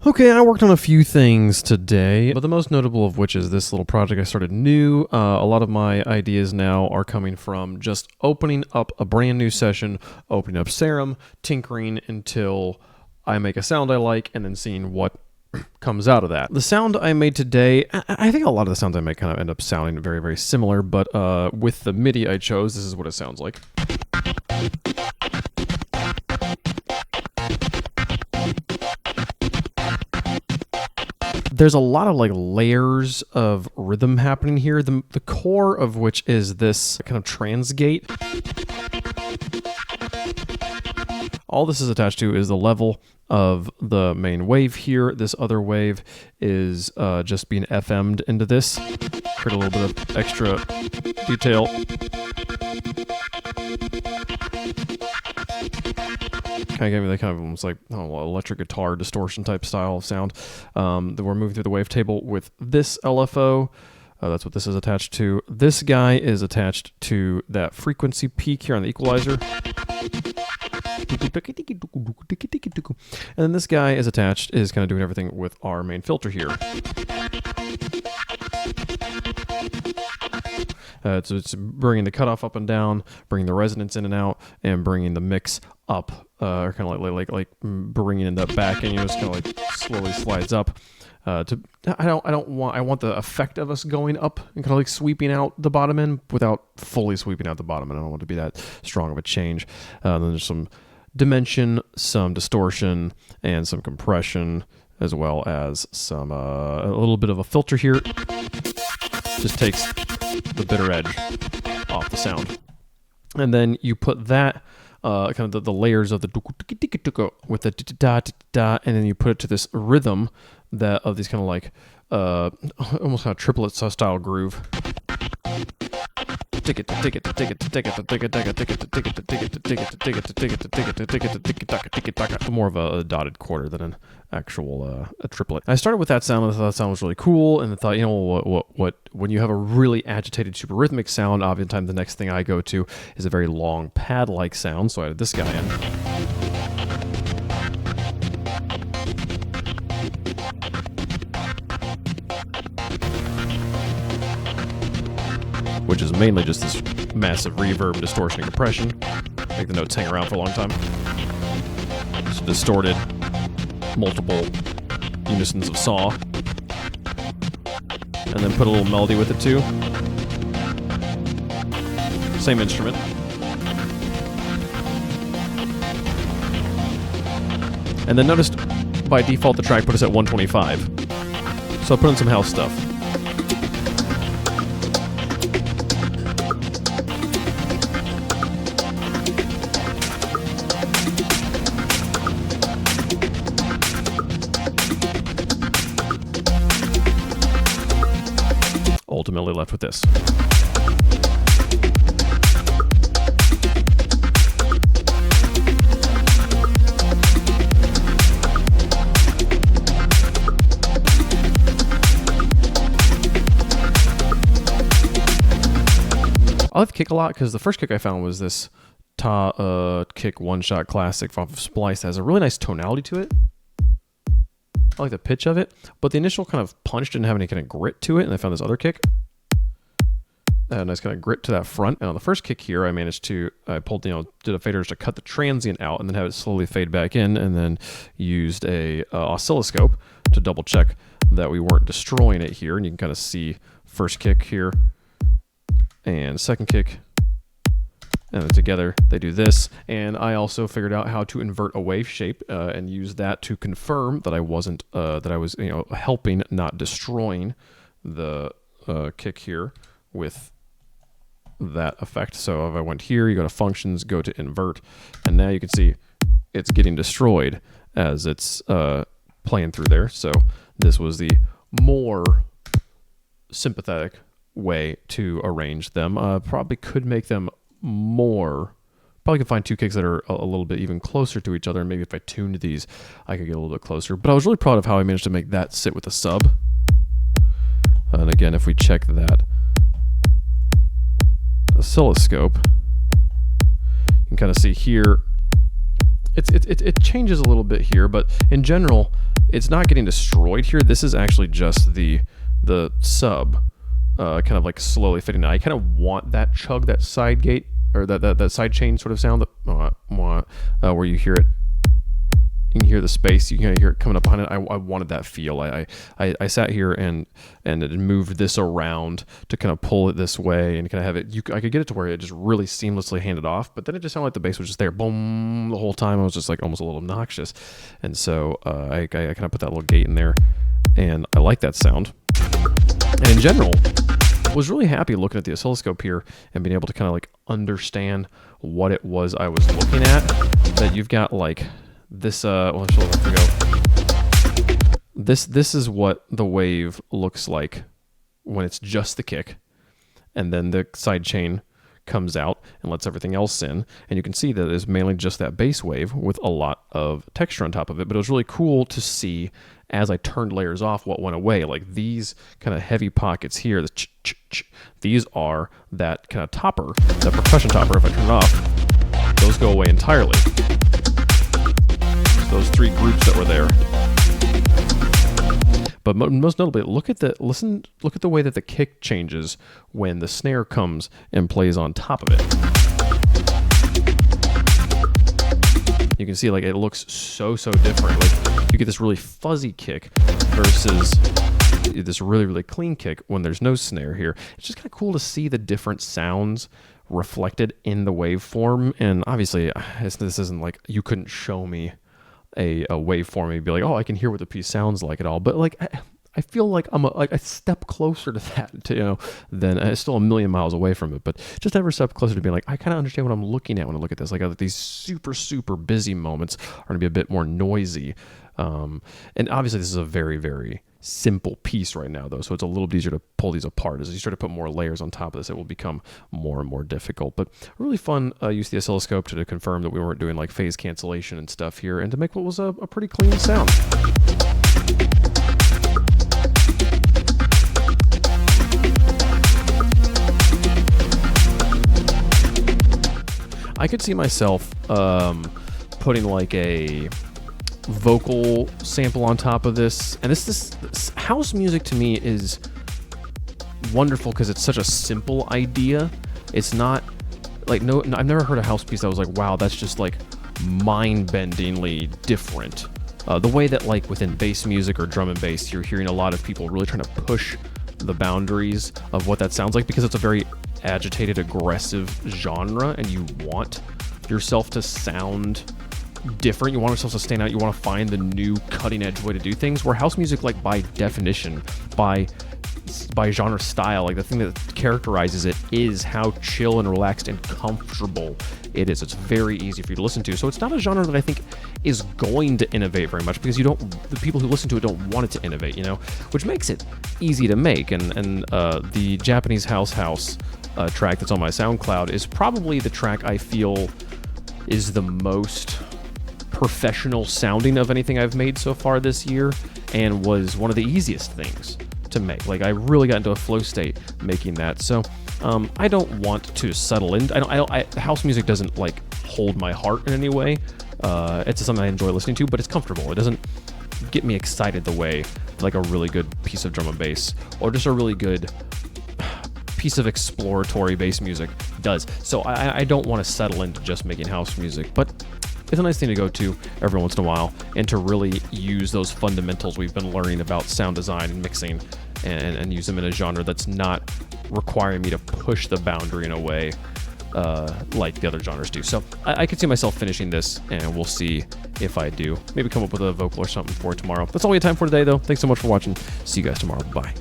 Okay, I worked on a few things today, but the most notable of which is this little project I started new. A lot of my ideas now are coming from just opening up a brand new session, opening up Serum, tinkering until I make a sound I like, and then seeing what comes out of that. The sound I made today, I think a lot of the sounds I make kind of end up sounding very, very similar, but with the MIDI I chose, this is what it sounds like. There's a lot of like layers of rhythm happening here, the core of which is this kind of transgate. All this is attached to is the level of the main wave here. This other wave is just being FM'd into this. Create a little bit of extra detail. Kind of gave me that kind of almost like electric guitar distortion type style of sound. Then we're moving through the wavetable with this LFO. That's what this is attached to. This guy is attached to that frequency peak here on the equalizer. And then this guy is attached, is kind of doing everything with our main filter here. So it's bringing the cutoff up and down, bringing the resonance in and out, and bringing the mix up, or kind of like bringing that back, and just kind of like slowly slides up. I want the effect of us going up and kind of like sweeping out the bottom end without fully sweeping out the bottom end. I don't want it to be that strong of a change. Then there's some dimension, some distortion, and some compression, as well as some a little bit of a filter here. Just takes the bitter edge off the sound. And then you put that kind of the layers of the with the da da, and then you put it to this rhythm that of these kind of like almost kind of triplet style groove. More of a dotted quarter than an actual a triplet. I started with that sound, and I thought that sound was really cool, and I thought, what when you have a really agitated super rhythmic sound, oftentimes the next thing I go to is a very long pad-like sound, so I added this guy in. Which is mainly just this massive reverb, distortion, and compression. Make the notes hang around for a long time. Just distorted, multiple unisons of saw. And then put a little melody with it too. Same instrument. And then notice by default the track put us at 125. So I put in some house stuff. Ultimately left with this. I like the kick a lot because the first kick I found was this kick one-shot classic off of Splice that has a really nice tonality to it. I like the pitch of it, but the initial kind of punch didn't have any kind of grit to it, and I found this other kick. A nice kind of grit to that front. And on the first kick here, I pulled, did a fader to cut the transient out and then have it slowly fade back in, and then used a oscilloscope to double check that we weren't destroying it here. And you can kind of see first kick here and second kick. And then together they do this, and I also figured out how to invert a wave shape and use that to confirm that I wasn't that I was helping, not destroying the kick here with that effect. So if I went here, you go to functions, go to invert, and now you can see it's getting destroyed as it's playing through there. So this was the more sympathetic way to arrange them. Probably could make them more. Probably could find two kicks that are a little bit even closer to each other, and maybe if I tuned these I could get a little bit closer. But I was really proud of how I managed to make that sit with a sub. And again, if we check that oscilloscope, you can kind of see here it changes a little bit here, but in general it's not getting destroyed here. This is actually just the sub kind of like slowly fitting out. I kind of want that chug, that side gate, or that side chain sort of sound that where you hear it. You can hear the space. You can hear it coming up behind it. I wanted that feel. I sat here and it moved this around to kind of pull it this way and kind of have it. I could get it to where it just really seamlessly handed off, but then it just sounded like the bass was just there, boom, the whole time. I was just like almost a little obnoxious, and so I kind of put that little gate in there, and I like that sound. And in general, was really happy looking at the oscilloscope here and being able to kind of like understand what it was I was looking at. That you've got like this this is what the wave looks like when it's just the kick, and then the side chain comes out and lets everything else in, and you can see that it's mainly just that bass wave with a lot of texture on top of it. But it was really cool to see as I turned layers off what went away. Like these kind of heavy pockets here, these are that kind of topper, that percussion topper. If I turn it off, those go away entirely. Those three groups that were there. But most notably, look at the way that the kick changes when the snare comes and plays on top of it. You can see like it looks so different. Like you get this really fuzzy kick versus this really clean kick when there's no snare here. It's just kind of cool to see the different sounds reflected in the waveform. And obviously, this isn't like you couldn't show me a waveform and be like, oh, I can hear what the piece sounds like at all. But like, I feel like I'm a step closer to that, than it's still a million miles away from it. But just every step closer to being like, I kind of understand what I'm looking at when I look at this. Like these super busy moments are going to be a bit more noisy. And obviously this is a very simple piece right now though. So it's a little bit easier to pull these apart. As you start to put more layers on top of this, it will become more and more difficult. But really fun use the oscilloscope to confirm that we weren't doing like phase cancellation and stuff here, and to make what was a pretty clean sound. I could see myself putting like a vocal sample on top of this, and this house music to me is wonderful because it's such a simple idea. It's not like I've never heard a house piece that was like, wow, that's just like mind-bendingly different. The way that like within bass music or drum and bass, you're hearing a lot of people really trying to push the boundaries of what that sounds like, because it's a very agitated, aggressive genre, and you want yourself to sound different. You want yourself to stand out. You want to find the new cutting edge way to do things, where house music, like by definition, by genre style, like the thing that characterizes it is how chill and relaxed and comfortable it is. It's very easy for you to listen to. So it's not a genre that I think is going to innovate very much, because the people who listen to it don't want it to innovate, which makes it easy to make. And the Japanese house track that's on my SoundCloud is probably the track I feel is the most professional sounding of anything I've made so far this year, and was one of the easiest things to make. Like I really got into a flow state making that. So I don't want to settle in. House music doesn't like hold my heart in any way. It's something I enjoy listening to, but it's comfortable. It doesn't get me excited the way like a really good piece of drum and bass, or just a really good piece of exploratory bass music does. So I don't want to settle into just making house music, but it's a nice thing to go to every once in a while, and to really use those fundamentals we've been learning about sound design and mixing, and use them in a genre that's not requiring me to push the boundary in a way like the other genres do. So I could see myself finishing this, and we'll see if I do. Maybe come up with a vocal or something for tomorrow. That's all we have time for today, though. Thanks so much for watching. See you guys tomorrow. Bye.